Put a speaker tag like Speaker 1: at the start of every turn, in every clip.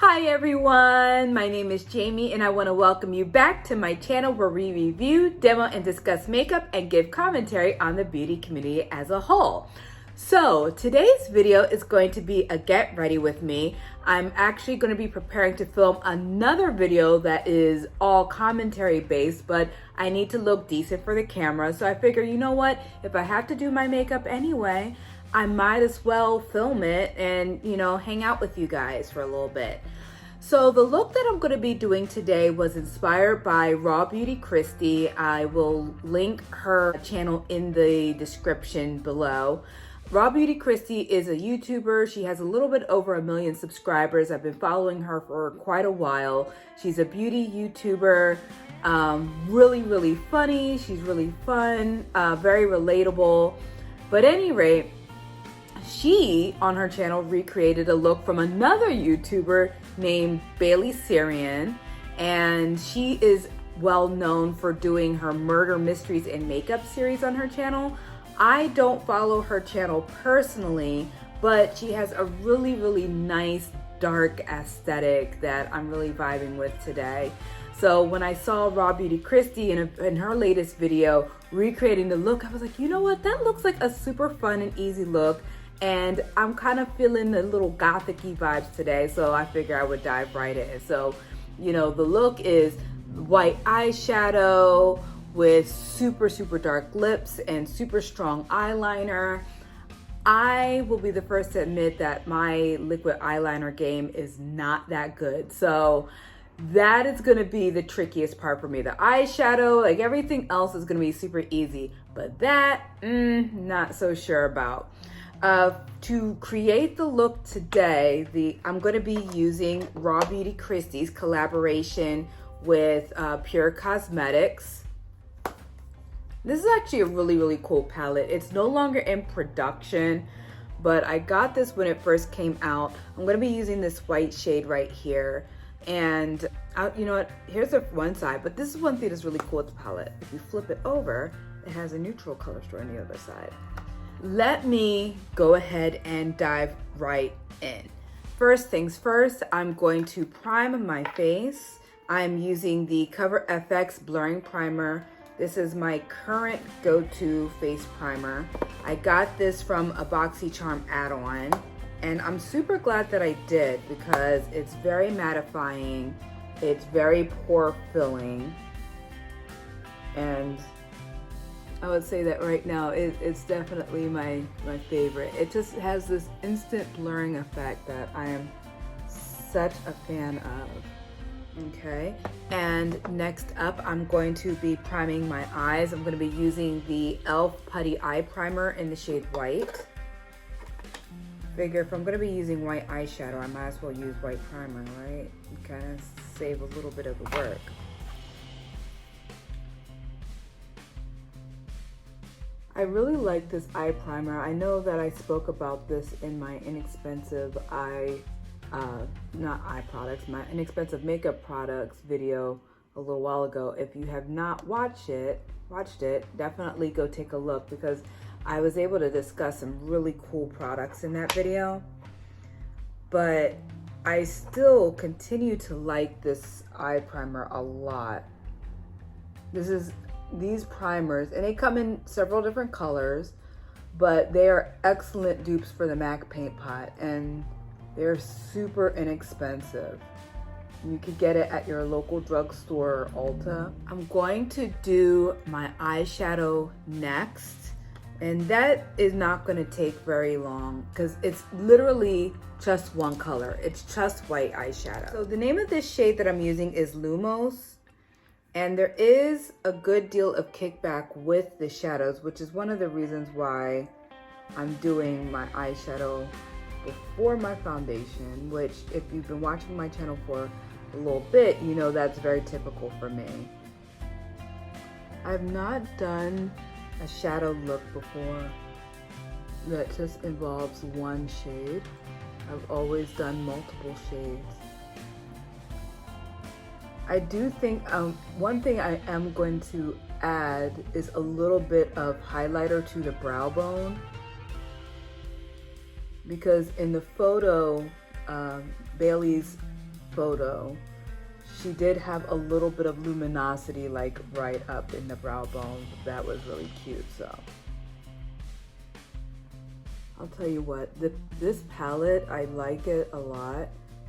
Speaker 1: Hi everyone, my name is Jamie and I want to welcome you back to my channel where we review, demo, and discuss makeup and give commentary on the beauty community as a whole. So today's video is going to be a get ready with me. I'm actually going to be preparing to film another video that is all commentary based, but I need to look decent for the camera. So I figure, you know what, if I have to do my makeup anyway, I might as well film it and, hang out with you guys for a little bit. So the look that I'm going to be doing today was inspired by RawBeautyKristi. I will link her channel in the description below. RawBeautyKristi is a YouTuber. She has a little bit over 1 million subscribers. I've been following her for quite a while. She's a beauty YouTuber, really funny. She's really fun, very relatable. But at any rate, she, on her channel, recreated a look from another YouTuber named Bailey Sarian, and she is well known for doing her murder mysteries and makeup series on her channel. I don't follow her channel personally, but she has a really nice dark aesthetic that I'm really vibing with today. So when I saw RawBeautyKristi in her latest video recreating the look, I was like, you know what, that looks like a super fun and easy look. And I'm kind of feeling the little gothic-y vibes today, so I figure I would dive right in. So, the look is white eyeshadow with super dark lips and super strong eyeliner. I will be the first to admit that my liquid eyeliner game is not that good. So that is gonna be the trickiest part for me. The eyeshadow, like everything else is gonna be super easy, but that, not so sure about. To create the look today, I'm going to be using RawBeautyKristi's collaboration with Pure Cosmetics. This is actually a really cool palette. It's no longer in production, but I got this when it first came out. I'm going to be using this white shade right here. And you know what? Here's the one side, but this is one thing that's really cool with the palette. If you flip it over, it has a neutral color story on the other side. Let me go ahead and dive right in. First things first, I'm going to prime my face. I'm using the Cover FX Blurring Primer. This is my current go-to face primer. I got this from a BoxyCharm add-on, and I'm super glad that I did because it's very mattifying, it's very pore filling, and I would say that right now it's definitely my favorite. It just has this instant blurring effect that I am such a fan of. Okay, and next up I'm going to be priming my eyes. I'm going to be using the e.l.f. Putty Eye Primer in the shade White. Figure if I'm going to be using white eyeshadow, I might as well use white primer, right? Kind of save a little bit of the work. I really like this eye primer. I know that I spoke about this in my inexpensive my inexpensive makeup products video a little while ago. If you have not watched it, definitely go take a look because I was able to discuss some really cool products in that video. But I still continue to like this eye primer a lot. These primers, and they come in several different colors, but they are excellent dupes for the MAC paint pot, and they're super inexpensive. You could get it at your local drugstore or Ulta. I'm going to do my eyeshadow next, and that is not going to take very long because it's literally just one color. It's just white eyeshadow. So the name of this shade that I'm using is Lumos. And there is a good deal of kickback with the shadows, which is one of the reasons why I'm doing my eyeshadow before my foundation, which if you've been watching my channel for a little bit, you know that's very typical for me. I've not done a shadow look before that just involves one shade. I've always done multiple shades. I do think one thing I am going to add is a little bit of highlighter to the brow bone, because in the photo Bailey's photo, she did have a little bit of luminosity like right up in the brow bone. That was really cute. So I'll tell you what, this palette, I like it a lot,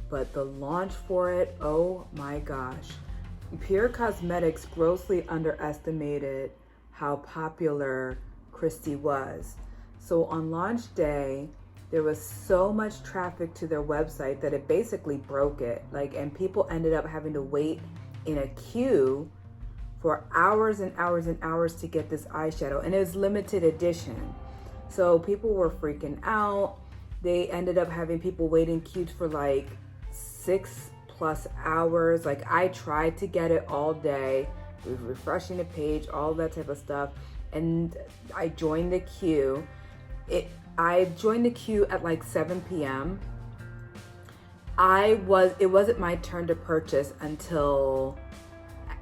Speaker 1: but the launch for it, oh my gosh. Pure Cosmetics grossly underestimated how popular Kristi was. So on launch day, there was so much traffic to their website that it basically broke it. And people ended up having to wait in a queue for hours and hours and hours to get this eyeshadow, and it was limited edition. So people were freaking out. They ended up having people waiting queues for like 6+ hours. I tried to get it all day. We were refreshing the page, all that type of stuff. And I joined the queue. I joined the queue at like 7 p.m. It wasn't my turn to purchase until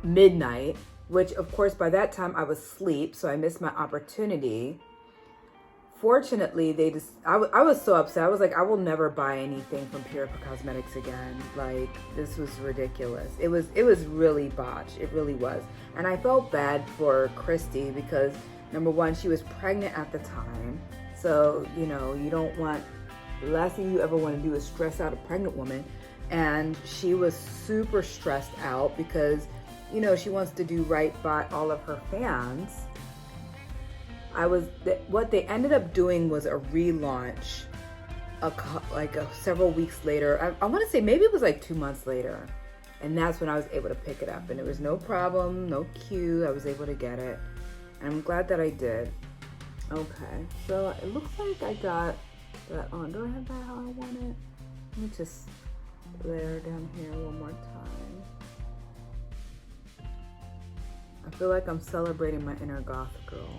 Speaker 1: midnight, which of course by that time I was asleep, so I missed my opportunity. Fortunately, I was so upset. I was like, I will never buy anything from Pure Cosmetics again. This was ridiculous. It was really botched. It really was. And I felt bad for Kristi because, number one, she was pregnant at the time. So, you don't want, the last thing you ever want to do is stress out a pregnant woman. And she was super stressed out because, she wants to do right by all of her fans. What they ended up doing was a relaunch several weeks later. I want to say maybe it was like 2 months later. And that's when I was able to pick it up. And it was no problem, no queue. I was able to get it. And I'm glad that I did. Okay, so it looks like I got that on. Do I have that how I want it? Let me just layer down here one more time. I feel like I'm celebrating my inner goth girl.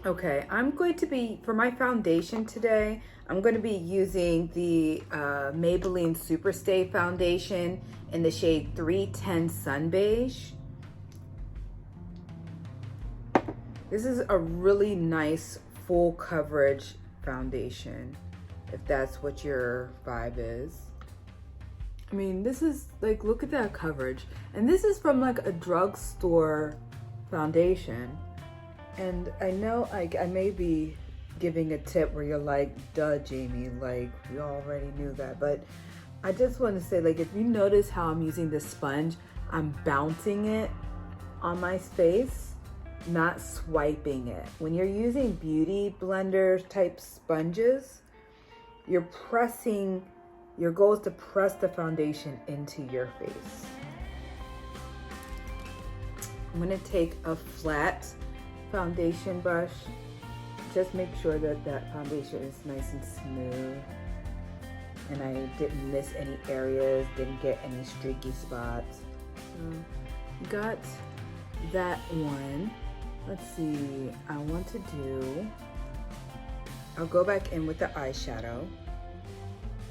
Speaker 1: Okay, I'm going to be, for my foundation today, I'm going to be using the Maybelline Superstay Foundation in the shade 310 Sun Beige. This is a really nice full coverage foundation, if that's what your vibe is. I mean, this is look at that coverage. And this is from a drugstore foundation. And I know I may be giving a tip where you're like, duh, Jamie, we already knew that. But I just want to say, if you notice how I'm using this sponge, I'm bouncing it on my face, not swiping it. When you're using beauty blender type sponges, your goal is to press the foundation into your face. I'm gonna take a flat foundation brush. Just make sure that foundation is nice and smooth. And I didn't miss any areas, didn't get any streaky spots. So, got that one. Let's see, I'll go back in with the eyeshadow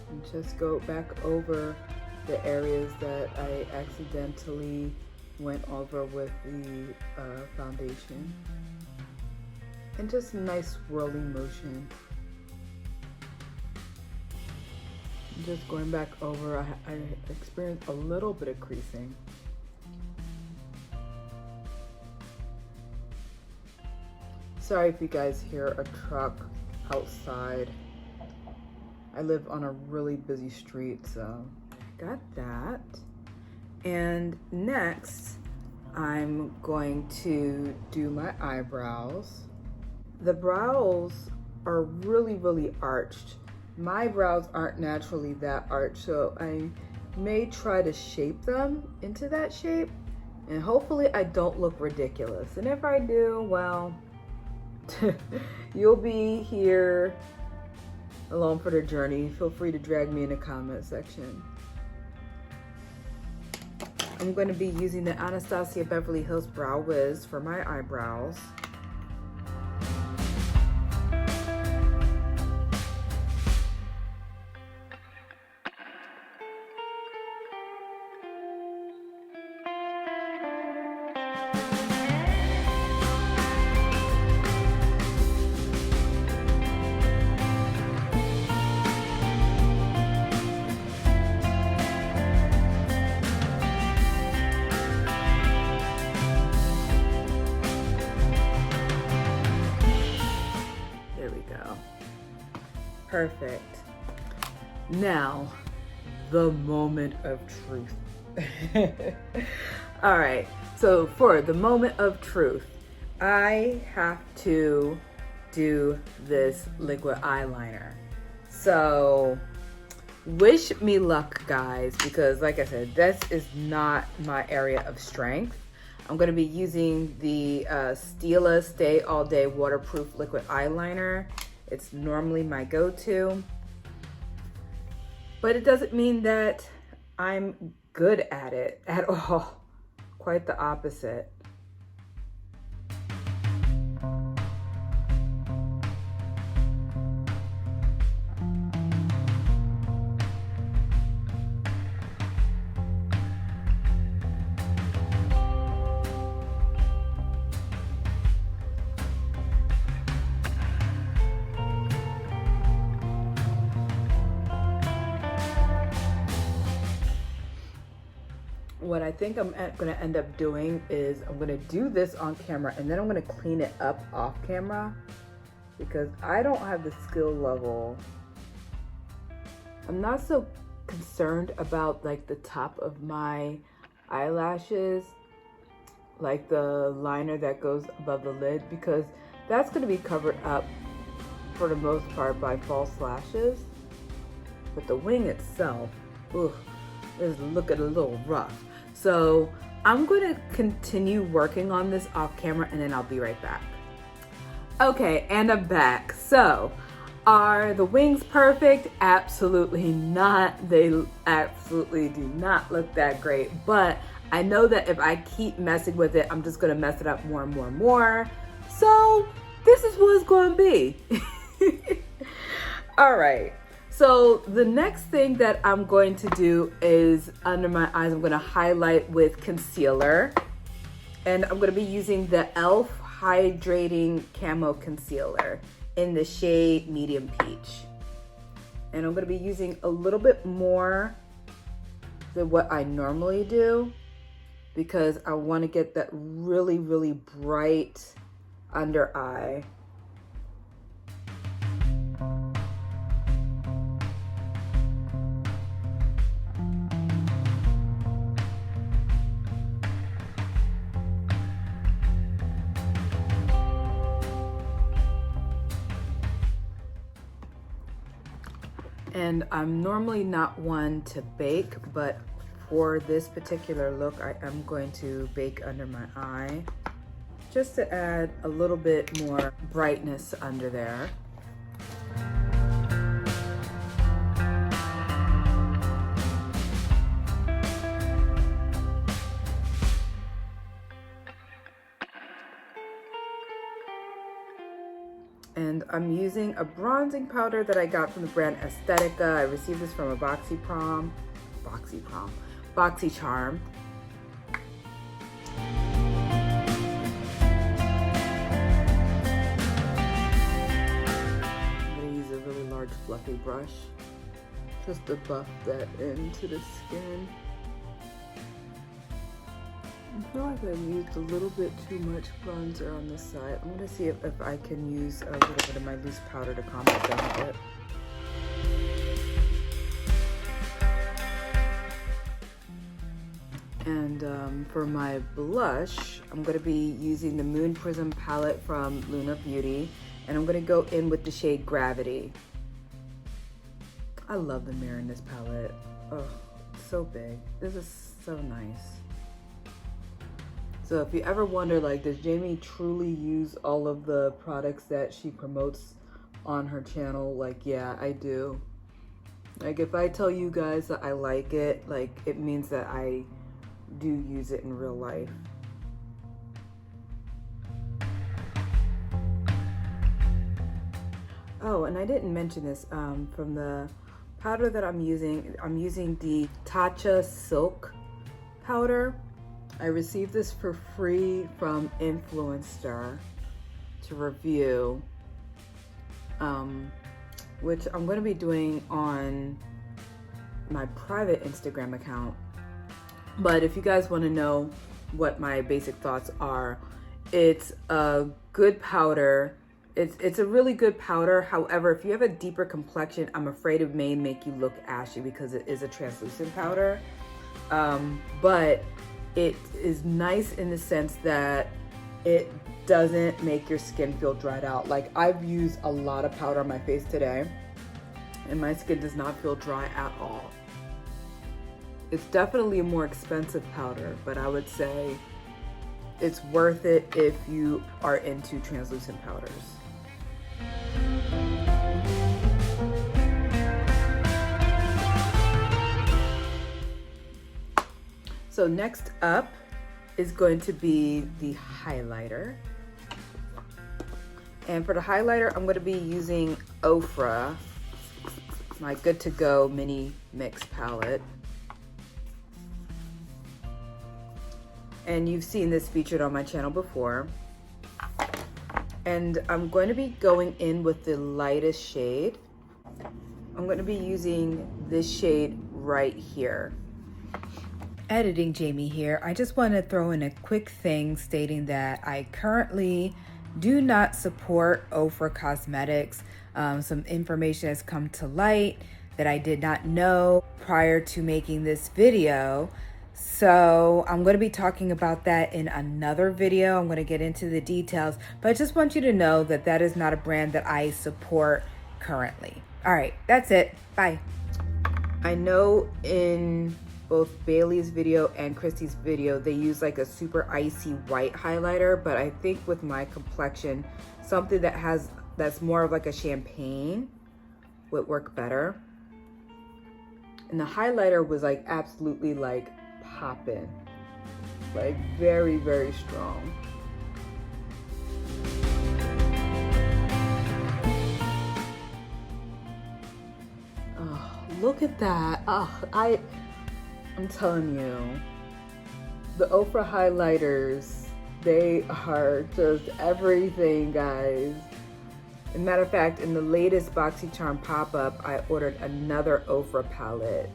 Speaker 1: and just go back over the areas that I accidentally went over with the foundation. And just a nice swirling motion. Just going back over, I experienced a little bit of creasing. Sorry if you guys hear a truck outside. I live on a really busy street, so got that. And next, I'm going to do my eyebrows. The brows are really, really arched. My brows aren't naturally that arched, so I may try to shape them into that shape, and hopefully I don't look ridiculous. And if I do, well, you'll be here along for the journey. Feel free to drag me in the comment section. I'm going to be using the Anastasia Beverly Hills Brow Wiz for my eyebrows. Perfect. Now, the moment of truth. All right, so for the moment of truth, I have to do this liquid eyeliner. So wish me luck, guys, because like I said, this is not my area of strength. I'm going to be using the Stila Stay All Day Waterproof Liquid Eyeliner. It's normally my go-to, but it doesn't mean that I'm good at it at all. Quite the opposite. What I think I'm gonna end up doing is I'm gonna do this on camera and then I'm gonna clean it up off camera because I don't have the skill level. I'm not so concerned about like the top of my eyelashes, like the liner that goes above the lid, because that's gonna be covered up for the most part by false lashes. But the wing itself, ooh, is looking a little rough. So I'm going to continue working on this off camera and then I'll be right back. Okay, and I'm back. So are the wings perfect? Absolutely not. They absolutely do not look that great, but I know that if I keep messing with it, I'm just going to mess it up more and more and more. So this is what it's going to be. All right. So the next thing that I'm going to do is under my eyes, I'm going to highlight with concealer. And I'm going to be using the e.l.f. Hydrating Camo Concealer in the shade Medium Peach. And I'm going to be using a little bit more than what I normally do because I want to get that really, really bright under eye. And I'm normally not one to bake, but for this particular look, I am going to bake under my eye just to add a little bit more brightness under there. And I'm using a bronzing powder that I got from the brand Aesthetica. I received this from a BoxyCharm. I'm gonna use a really large fluffy brush just to buff that into the skin. I feel like I've used a little bit too much bronzer on this side. I'm gonna see if I can use a little bit of my loose powder to calm it down a bit. And for my blush, I'm gonna be using the Moon Prism palette from Lunar Beauty, and I'm gonna go in with the shade Gravity. I love the mirror in this palette. Oh, it's so big. This is so nice. So if you ever wonder, like, does Jamie truly use all of the products that she promotes on her channel? Like, yeah, I do. Like, if I tell you guys that I like it, like, it means that I do use it in real life. Oh, and I didn't mention this, from the powder that I'm using the Tatcha Silk powder. I received this for free from Influencer to review, which I'm going to be doing on my private Instagram account. But if you guys want to know what my basic thoughts are, it's a good powder It's a really good powder. However, if you have a deeper complexion, I'm afraid it may make you look ashy because it is a translucent powder. But it is nice in the sense that it doesn't make your skin feel dried out. Like, I've used a lot of powder on my face today and my skin does not feel dry at all. It's definitely a more expensive powder, but I would say it's worth it if you are into translucent powders. So next up is going to be the highlighter. And for the highlighter, I'm going to be using Ofra, my Good To Go mini mix palette. And you've seen this featured on my channel before. And I'm going to be going in with the lightest shade. I'm going to be using this shade right here. Editing Jamie here. I just want to throw in a quick thing stating that I currently do not support Ofra Cosmetics. Some information has come to light that I did not know prior to making this video. So I'm going to be talking about that in another video. I'm going to get into the details, but I just want you to know that that is not a brand that I support currently. All right, that's it. Bye. I know in both Bailey's video and Kristi's video, they use like a super icy white highlighter, but I think with my complexion, something that's more of like a champagne would work better. And the highlighter was like absolutely like poppin', like very, very strong. Oh, look at that. Oh, I'm telling you, the Ofra highlighters, they are just everything, guys. As a matter of fact, in the latest BoxyCharm pop-up, I ordered another Ofra palette.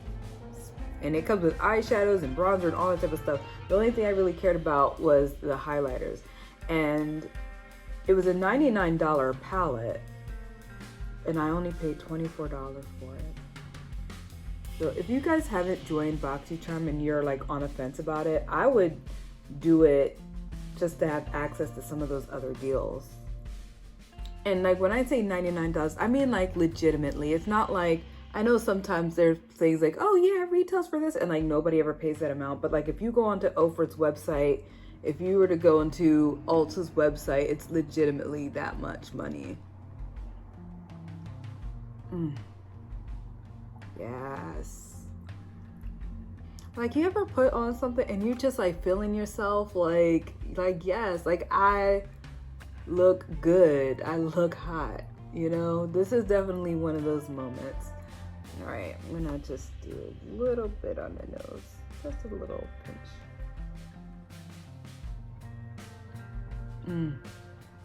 Speaker 1: And it comes with eyeshadows and bronzer and all that type of stuff. The only thing I really cared about was the highlighters. And it was a $99 palette, and I only paid $24 for it. So if you guys haven't joined BoxyCharm and you're like on the fence about it, I would do it just to have access to some of those other deals. And like when I say $99, I mean like legitimately. It's not like, I know sometimes there's things like, oh yeah, retails for this, and like nobody ever pays that amount. But like if you go onto Ofra's website, if you were to go into Ulta's website, it's legitimately that much money. Yes. Like, you ever put on something and you just like feeling yourself like yes, like I look good, I look hot, you know? This is definitely one of those moments. All right, I'm gonna just do a little bit on the nose, just a little pinch.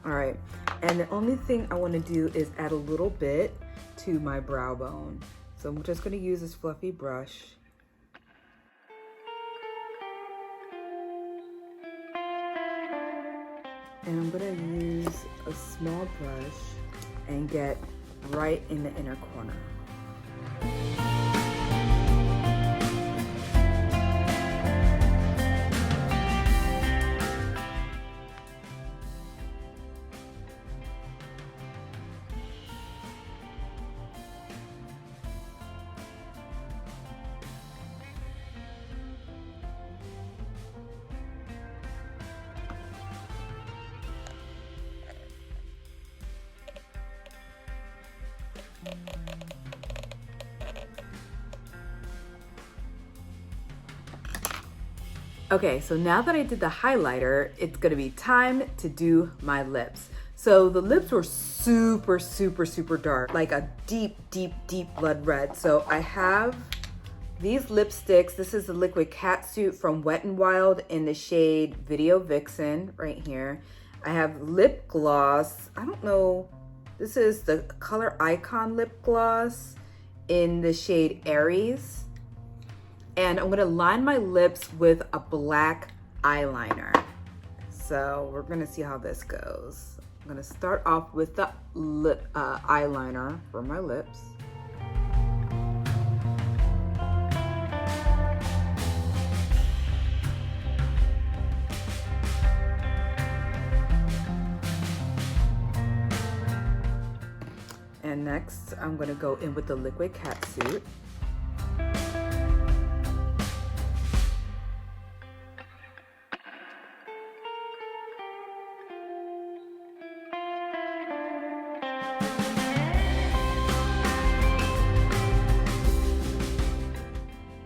Speaker 1: All right, and the only thing I want to do is add a little bit to my brow bone. So I'm just going to use this fluffy brush. And I'm going to use a small brush and get right in the inner corner. Okay, so now that I did the highlighter, it's gonna be time to do my lips. So the lips were super, super, super dark, like a deep, deep, deep blood red. So I have these lipsticks. This is the Liquid Catsuit from Wet n Wild in the shade Video Vixen right here. I have lip gloss. I don't know. This is the Color Icon lip gloss in the shade Aries. And I'm gonna line my lips with a black eyeliner. So we're gonna see how this goes. I'm gonna start off with the eyeliner for my lips. And next, I'm gonna go in with the liquid catsuit.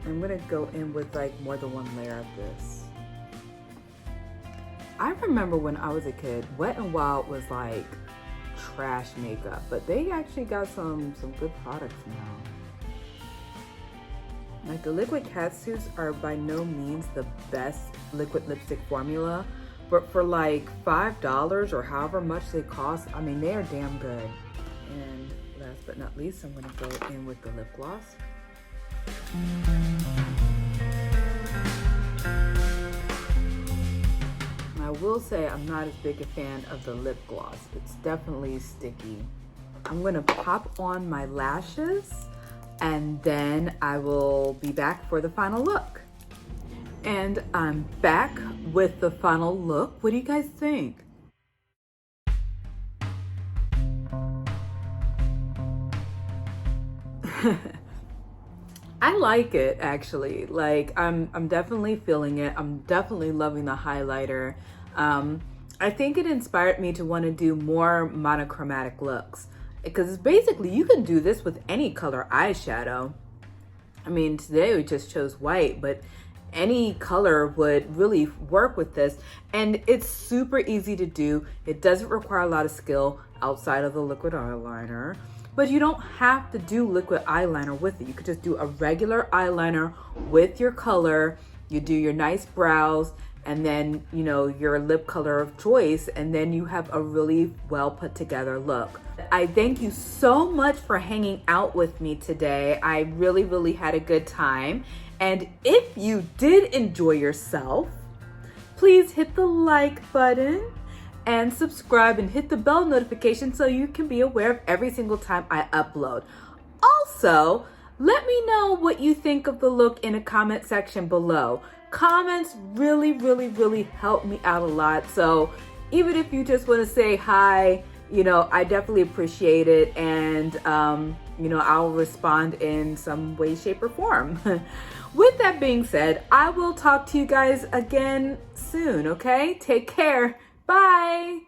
Speaker 1: I'm gonna go in with like more than one layer of this. I remember when I was a kid, Wet n Wild was like trash makeup, but they actually got some good products now. Like the liquid catsuits are by no means the best liquid lipstick formula, but for like $5 or however much they cost, I mean, they are damn good. And last but not least, I'm gonna go in with the lip gloss. I will say I'm not as big a fan of the lip gloss. It's definitely sticky. I'm gonna pop on my lashes and then I will be back for the final look. And I'm back with the final look. What do you guys think? I like it actually. Like I'm definitely feeling it. I'm definitely loving the highlighter. I think it inspired me to want to do more monochromatic looks because basically you can do this with any color eyeshadow. I mean, today we just chose white, but any color would really work with this. And it's super easy to do. It doesn't require a lot of skill outside of the liquid eyeliner. But you don't have to do liquid eyeliner with it. You could just do a regular eyeliner with your color. You do your nice brows and then, you know, your lip color of choice, and then you have a really well put together look. I thank you so much for hanging out with me today. I really had a good time. And if you did enjoy yourself, please hit the like button and subscribe and hit the bell notification so you can be aware of every single time I upload. Also, let me know what you think of the look in a comment section below. Comments really help me out a lot. So even if you just want to say hi, you know, I definitely appreciate it. And, you know, I'll respond in some way, shape, or form. With that being said, I will talk to you guys again soon, okay? Take care. Bye.